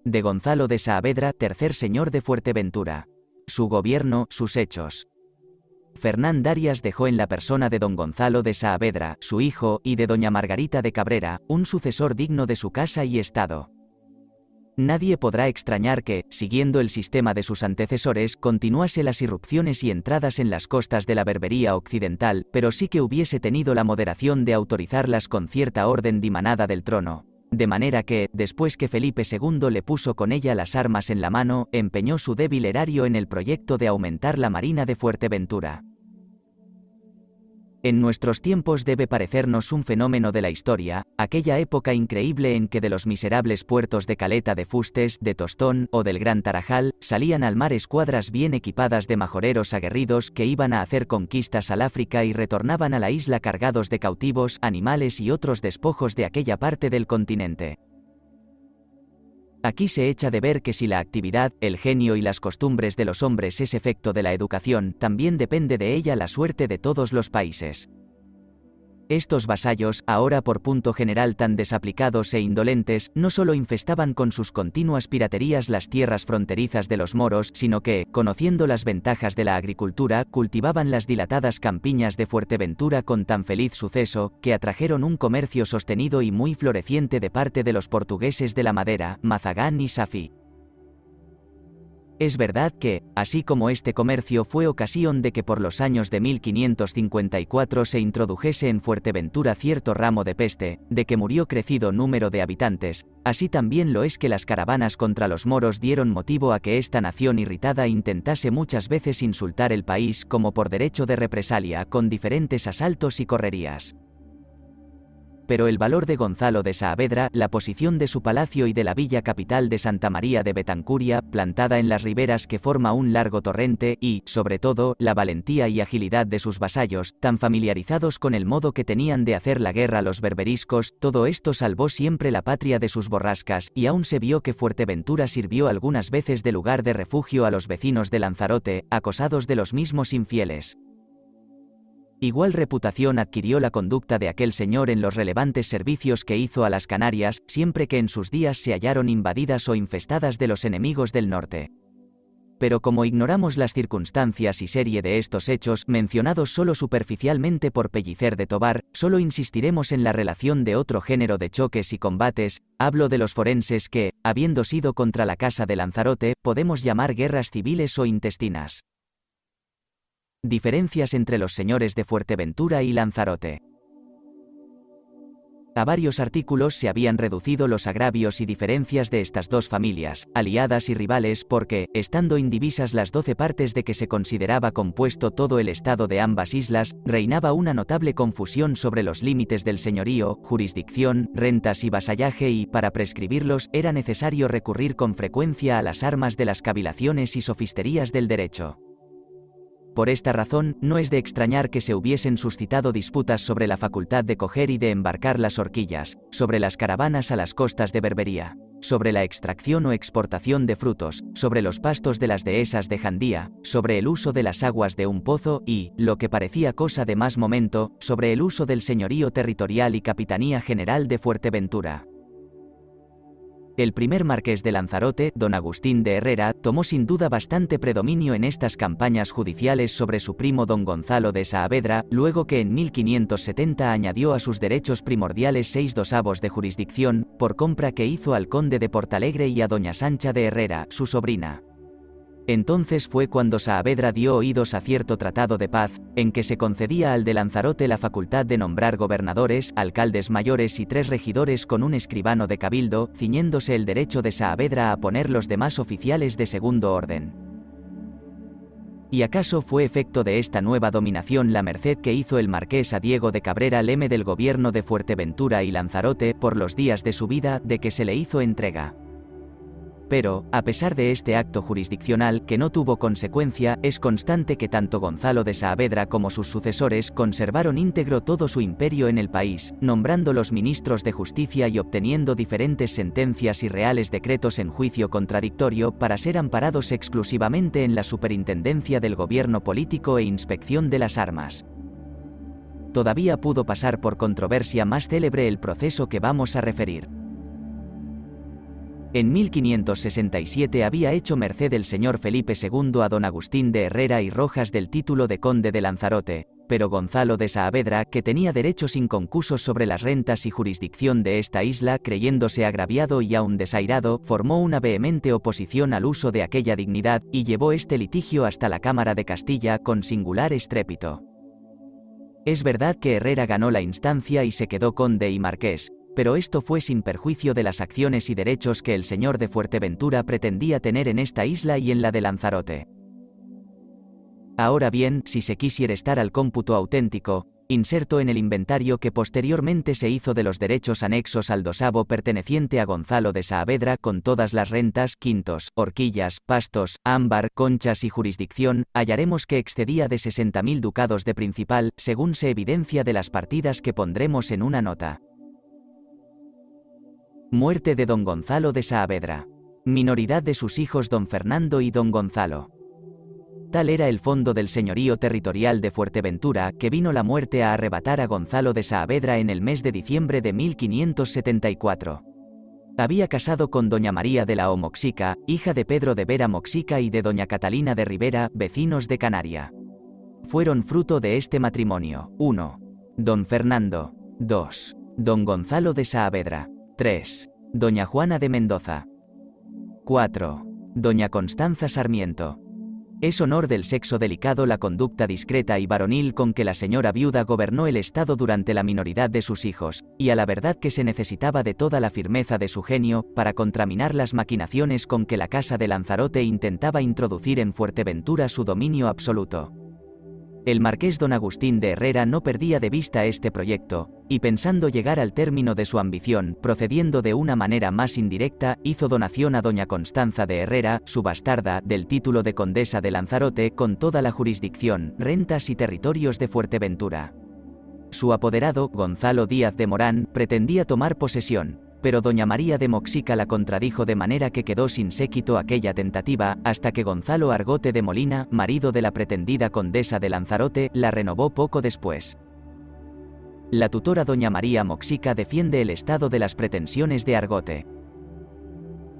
De Gonzalo de Saavedra, tercer señor de Fuerteventura. Su gobierno, sus hechos. Fernán Darias dejó en la persona de don Gonzalo de Saavedra, su hijo, y de doña Margarita de Cabrera, un sucesor digno de su casa y estado. Nadie podrá extrañar que, siguiendo el sistema de sus antecesores, continuase las irrupciones y entradas en las costas de la Berbería occidental, pero sí que hubiese tenido la moderación de autorizarlas con cierta orden dimanada del trono. De manera que, después que Felipe II le puso con ella las armas en la mano, empeñó su débil erario en el proyecto de aumentar la marina de Fuerteventura. En nuestros tiempos debe parecernos un fenómeno de la historia, aquella época increíble en que de los miserables puertos de Caleta de Fustes, de Tostón, o del Gran Tarajal, salían al mar escuadras bien equipadas de majoreros aguerridos que iban a hacer conquistas al África y retornaban a la isla cargados de cautivos, animales y otros despojos de aquella parte del continente. Aquí se echa de ver que si la actividad, el genio y las costumbres de los hombres es efecto de la educación, también depende de ella la suerte de todos los países. Estos vasallos, ahora por punto general tan desaplicados e indolentes, no solo infestaban con sus continuas piraterías las tierras fronterizas de los moros, sino que, conociendo las ventajas de la agricultura, cultivaban las dilatadas campiñas de Fuerteventura con tan feliz suceso, que atrajeron un comercio sostenido y muy floreciente de parte de los portugueses de la Madera, Mazagán y Safí. Es verdad que, así como este comercio fue ocasión de que por los años de 1554 se introdujese en Fuerteventura cierto ramo de peste, de que murió crecido número de habitantes, así también lo es que las caravanas contra los moros dieron motivo a que esta nación irritada intentase muchas veces insultar el país como por derecho de represalia con diferentes asaltos y correrías. Pero el valor de Gonzalo de Saavedra, la posición de su palacio y de la villa capital de Santa María de Betancuria, plantada en las riberas que forma un largo torrente, y, sobre todo, la valentía y agilidad de sus vasallos, tan familiarizados con el modo que tenían de hacer la guerra los berberiscos, todo esto salvó siempre la patria de sus borrascas, y aún se vio que Fuerteventura sirvió algunas veces de lugar de refugio a los vecinos de Lanzarote, acosados de los mismos infieles. Igual reputación adquirió la conducta de aquel señor en los relevantes servicios que hizo a las Canarias, siempre que en sus días se hallaron invadidas o infestadas de los enemigos del norte. Pero como ignoramos las circunstancias y serie de estos hechos, mencionados solo superficialmente por Pellicer de Tobar, solo insistiremos en la relación de otro género de choques y combates, hablo de los forenses que, habiendo sido contra la casa de Lanzarote, podemos llamar guerras civiles o intestinas. Diferencias entre los señores de Fuerteventura y Lanzarote. A varios artículos se habían reducido los agravios y diferencias de estas dos familias, aliadas y rivales porque, estando indivisas las 12 partes de que se consideraba compuesto todo el estado de ambas islas, reinaba una notable confusión sobre los límites del señorío, jurisdicción, rentas y vasallaje y, para prescribirlos, era necesario recurrir con frecuencia a las armas de las cavilaciones y sofisterías del derecho. Por esta razón, no es de extrañar que se hubiesen suscitado disputas sobre la facultad de coger y de embarcar las horquillas, sobre las caravanas a las costas de Berbería, sobre la extracción o exportación de frutos, sobre los pastos de las dehesas de Jandía, sobre el uso de las aguas de un pozo y, lo que parecía cosa de más momento, sobre el uso del señorío territorial y capitanía general de Fuerteventura. El primer marqués de Lanzarote, don Agustín de Herrera, tomó sin duda bastante predominio en estas campañas judiciales sobre su primo don Gonzalo de Saavedra, luego que en 1570 añadió a sus derechos primordiales 6/2 de jurisdicción, por compra que hizo al conde de Portalegre y a doña Sancha de Herrera, su sobrina. Entonces fue cuando Saavedra dio oídos a cierto tratado de paz, en que se concedía al de Lanzarote la facultad de nombrar gobernadores, alcaldes mayores y 3 regidores con un escribano de cabildo, ciñéndose el derecho de Saavedra a poner los demás oficiales de segundo orden. ¿Y acaso fue efecto de esta nueva dominación la merced que hizo el marqués a Diego de Cabrera leme del gobierno de Fuerteventura y Lanzarote, por los días de su vida, de que se le hizo entrega? Pero, a pesar de este acto jurisdiccional que no tuvo consecuencia, es constante que tanto Gonzalo de Saavedra como sus sucesores conservaron íntegro todo su imperio en el país, nombrando los ministros de justicia y obteniendo diferentes sentencias y reales decretos en juicio contradictorio para ser amparados exclusivamente en la superintendencia del gobierno político e inspección de las armas. Todavía pudo pasar por controversia más célebre el proceso que vamos a referir. En 1567 había hecho merced el señor Felipe II a don Agustín de Herrera y Rojas del título de conde de Lanzarote, pero Gonzalo de Saavedra, que tenía derechos inconcusos sobre las rentas y jurisdicción de esta isla, creyéndose agraviado y aún desairado, formó una vehemente oposición al uso de aquella dignidad, y llevó este litigio hasta la Cámara de Castilla con singular estrépito. Es verdad que Herrera ganó la instancia y se quedó conde y marqués, pero esto fue sin perjuicio de las acciones y derechos que el señor de Fuerteventura pretendía tener en esta isla y en la de Lanzarote. Ahora bien, si se quisiera estar al cómputo auténtico, inserto en el inventario que posteriormente se hizo de los derechos anexos al dosavo perteneciente a Gonzalo de Saavedra con todas las rentas, quintos, horquillas, pastos, ámbar, conchas y jurisdicción, hallaremos que excedía de 60.000 ducados de principal, según se evidencia de las partidas que pondremos en una nota. Muerte de don Gonzalo de Saavedra. Minoridad de sus hijos don Fernando y don Gonzalo. Tal era el fondo del señorío territorial de Fuerteventura, que vino la muerte a arrebatar a Gonzalo de Saavedra en el mes de diciembre de 1574. Había casado con doña María de la O Moxica, hija de Pedro de Vera Moxica y de doña Catalina de Rivera, vecinos de Canaria. Fueron fruto de este matrimonio: 1. Don Fernando. 2. Don Gonzalo de Saavedra. 3. Doña Juana de Mendoza. 4. Doña Constanza Sarmiento. Es honor del sexo delicado la conducta discreta y varonil con que la señora viuda gobernó el Estado durante la minoridad de sus hijos, y a la verdad que se necesitaba de toda la firmeza de su genio, para contraminar las maquinaciones con que la Casa de Lanzarote intentaba introducir en Fuerteventura su dominio absoluto. El marqués don Agustín de Herrera no perdía de vista este proyecto, y pensando llegar al término de su ambición, procediendo de una manera más indirecta, hizo donación a doña Constanza de Herrera, su bastarda, del título de condesa de Lanzarote con toda la jurisdicción, rentas y territorios de Fuerteventura. Su apoderado, Gonzalo Díaz de Morán, pretendía tomar posesión, pero doña María de Moxica la contradijo de manera que quedó sin séquito aquella tentativa, hasta que Gonzalo Argote de Molina, marido de la pretendida condesa de Lanzarote, la renovó poco después. La tutora doña María Moxica defiende el estado de las pretensiones de Argote.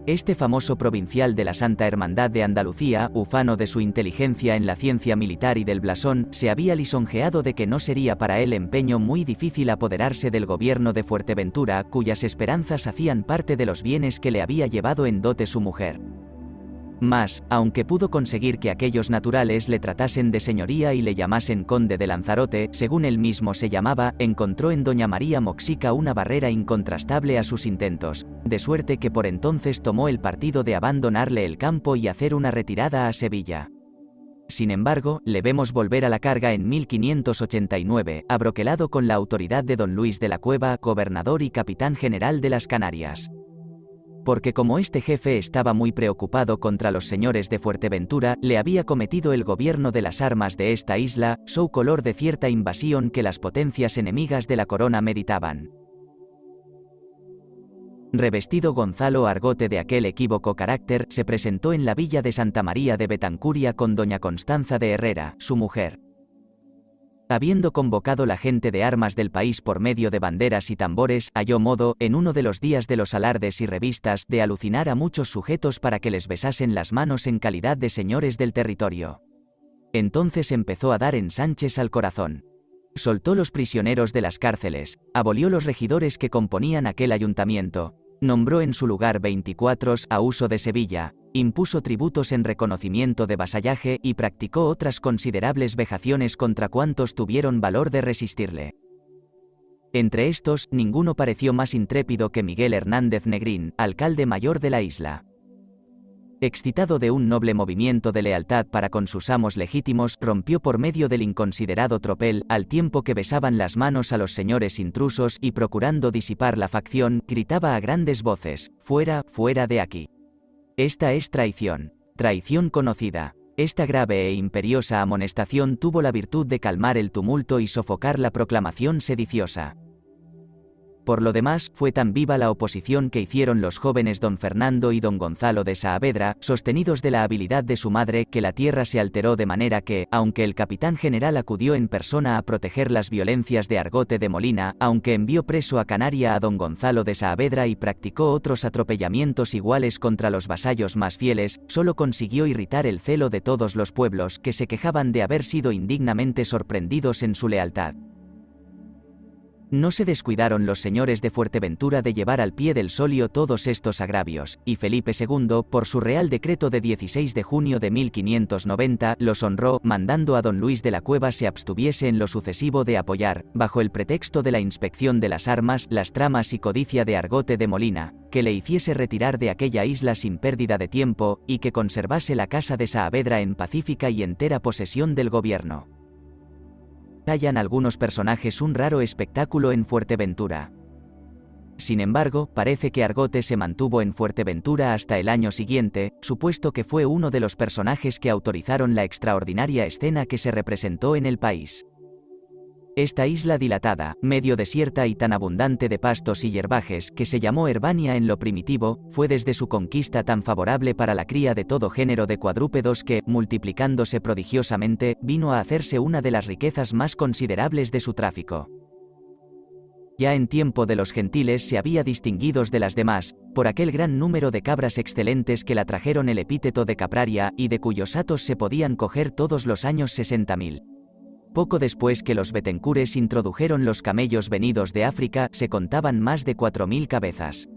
Este famoso provincial de la Santa Hermandad de Andalucía, ufano de su inteligencia en la ciencia militar y del blasón, se había lisonjeado de que no sería para él empeño muy difícil apoderarse del gobierno de Fuerteventura, cuyas esperanzas hacían parte de los bienes que le había llevado en dote su mujer. Mas, aunque pudo conseguir que aquellos naturales le tratasen de señoría y le llamasen conde de Lanzarote, según él mismo se llamaba, encontró en doña María Moxica una barrera incontrastable a sus intentos, de suerte que por entonces tomó el partido de abandonarle el campo y hacer una retirada a Sevilla. Sin embargo, le vemos volver a la carga en 1589, abroquelado con la autoridad de don Luis de la Cueva, gobernador y capitán general de las Canarias. Porque como este jefe estaba muy preocupado contra los señores de Fuerteventura, le había cometido el gobierno de las armas de esta isla, so color de cierta invasión que las potencias enemigas de la corona meditaban. Revestido Gonzalo Argote de aquel equívoco carácter, se presentó en la villa de Santa María de Betancuria con doña Constanza de Herrera, su mujer. Habiendo convocado la gente de armas del país por medio de banderas y tambores, halló modo, en uno de los días de los alardes y revistas, de alucinar a muchos sujetos para que les besasen las manos en calidad de señores del territorio. Entonces empezó a dar ensanches al corazón. Soltó los prisioneros de las cárceles, abolió los regidores que componían aquel ayuntamiento, nombró en su lugar 24 a uso de Sevilla, impuso tributos en reconocimiento de vasallaje y practicó otras considerables vejaciones contra cuantos tuvieron valor de resistirle. Entre estos, ninguno pareció más intrépido que Miguel Hernández Negrín, alcalde mayor de la isla. Excitado de un noble movimiento de lealtad para con sus amos legítimos, rompió por medio del inconsiderado tropel, al tiempo que besaban las manos a los señores intrusos y procurando disipar la facción, gritaba a grandes voces: «Fuera, fuera de aquí. Esta es traición, traición conocida». Esta grave e imperiosa amonestación tuvo la virtud de calmar el tumulto y sofocar la proclamación sediciosa. Por lo demás, fue tan viva la oposición que hicieron los jóvenes don Fernando y don Gonzalo de Saavedra, sostenidos de la habilidad de su madre, que la tierra se alteró de manera que, aunque el capitán general acudió en persona a proteger las violencias de Argote de Molina, aunque envió preso a Canaria a don Gonzalo de Saavedra y practicó otros atropellamientos iguales contra los vasallos más fieles, solo consiguió irritar el celo de todos los pueblos que se quejaban de haber sido indignamente sorprendidos en su lealtad. No se descuidaron los señores de Fuerteventura de llevar al pie del solio todos estos agravios, y Felipe II, por su real decreto de 16 de junio de 1590, los honró, mandando a don Luis de la Cueva se abstuviese en lo sucesivo de apoyar, bajo el pretexto de la inspección de las armas, las tramas y codicia de Argote de Molina, que le hiciese retirar de aquella isla sin pérdida de tiempo, y que conservase la casa de Saavedra en pacífica y entera posesión del gobierno. Hallan algunos personajes un raro espectáculo en Fuerteventura. Sin embargo, parece que Argote se mantuvo en Fuerteventura hasta el año siguiente, supuesto que fue uno de los personajes que autorizaron la extraordinaria escena que se representó en el país. Esta isla dilatada, medio desierta y tan abundante de pastos y hierbajes que se llamó Herbania en lo primitivo, fue desde su conquista tan favorable para la cría de todo género de cuadrúpedos que, multiplicándose prodigiosamente, vino a hacerse una de las riquezas más considerables de su tráfico. Ya en tiempo de los gentiles se había distinguidos de las demás, por aquel gran número de cabras excelentes que la trajeron el epíteto de capraria, y de cuyos hatos se podían coger todos los años 60.000. Poco después que los Betencures introdujeron los camellos venidos de África, se contaban más de 4.000 cabezas.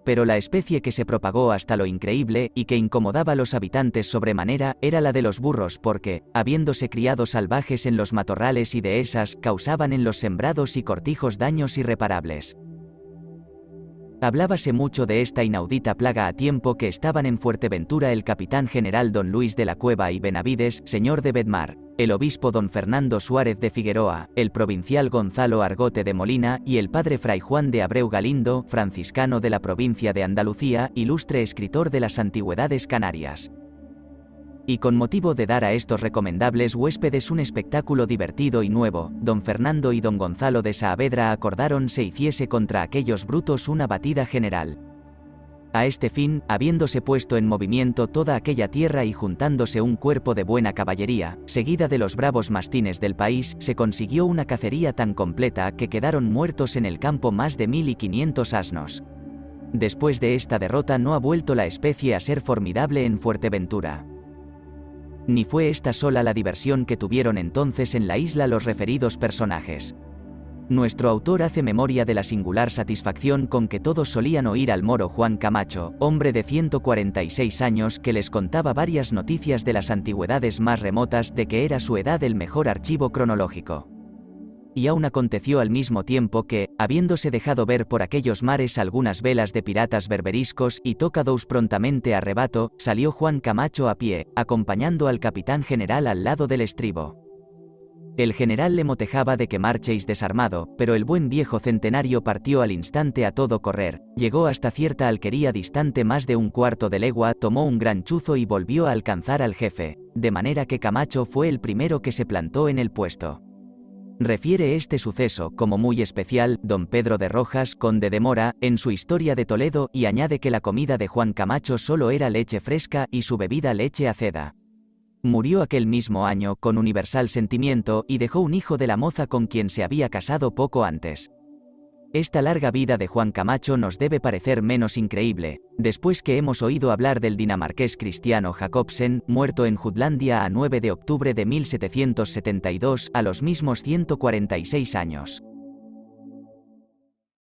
Pero la especie que se propagó hasta lo increíble, y que incomodaba a los habitantes sobremanera, era la de los burros porque, habiéndose criado salvajes en los matorrales y dehesas, causaban en los sembrados y cortijos daños irreparables. Hablábase mucho de esta inaudita plaga a tiempo que estaban en Fuerteventura el capitán general don Luis de la Cueva y Benavides, señor de Bedmar, el obispo don Fernando Suárez de Figueroa, el provincial Gonzalo Argote de Molina y el padre Fray Juan de Abreu Galindo, franciscano de la provincia de Andalucía, ilustre escritor de las antigüedades canarias. Y con motivo de dar a estos recomendables huéspedes un espectáculo divertido y nuevo, don Fernando y don Gonzalo de Saavedra acordaron se hiciese contra aquellos brutos una batida general. A este fin, habiéndose puesto en movimiento toda aquella tierra y juntándose un cuerpo de buena caballería, seguida de los bravos mastines del país, se consiguió una cacería tan completa que quedaron muertos en el campo más de 1.500 asnos. Después de esta derrota no ha vuelto la especie a ser formidable en Fuerteventura. Ni fue esta sola la diversión que tuvieron entonces en la isla los referidos personajes. Nuestro autor hace memoria de la singular satisfacción con que todos solían oír al moro Juan Camacho, hombre de 146 años, que les contaba varias noticias de las antigüedades más remotas, de que era su edad el mejor archivo cronológico. Y aún aconteció al mismo tiempo que, habiéndose dejado ver por aquellos mares algunas velas de piratas berberiscos y tocados prontamente a rebato, salió Juan Camacho a pie, acompañando al capitán general al lado del estribo. El general le motejaba de que marchéis desarmado, pero el buen viejo centenario partió al instante a todo correr, llegó hasta cierta alquería distante más de un cuarto de legua, tomó un gran chuzo y volvió a alcanzar al jefe, de manera que Camacho fue el primero que se plantó en el puesto. Refiere este suceso como muy especial don Pedro de Rojas, conde de Mora, en su Historia de Toledo, y añade que la comida de Juan Camacho solo era leche fresca y su bebida leche aceda. Murió aquel mismo año con universal sentimiento y dejó un hijo de la moza con quien se había casado poco antes. Esta larga vida de Juan Camacho nos debe parecer menos increíble, después que hemos oído hablar del dinamarqués Cristiano Jacobsen, muerto en Jutlandia a 9 de octubre de 1772, a los mismos 146 años.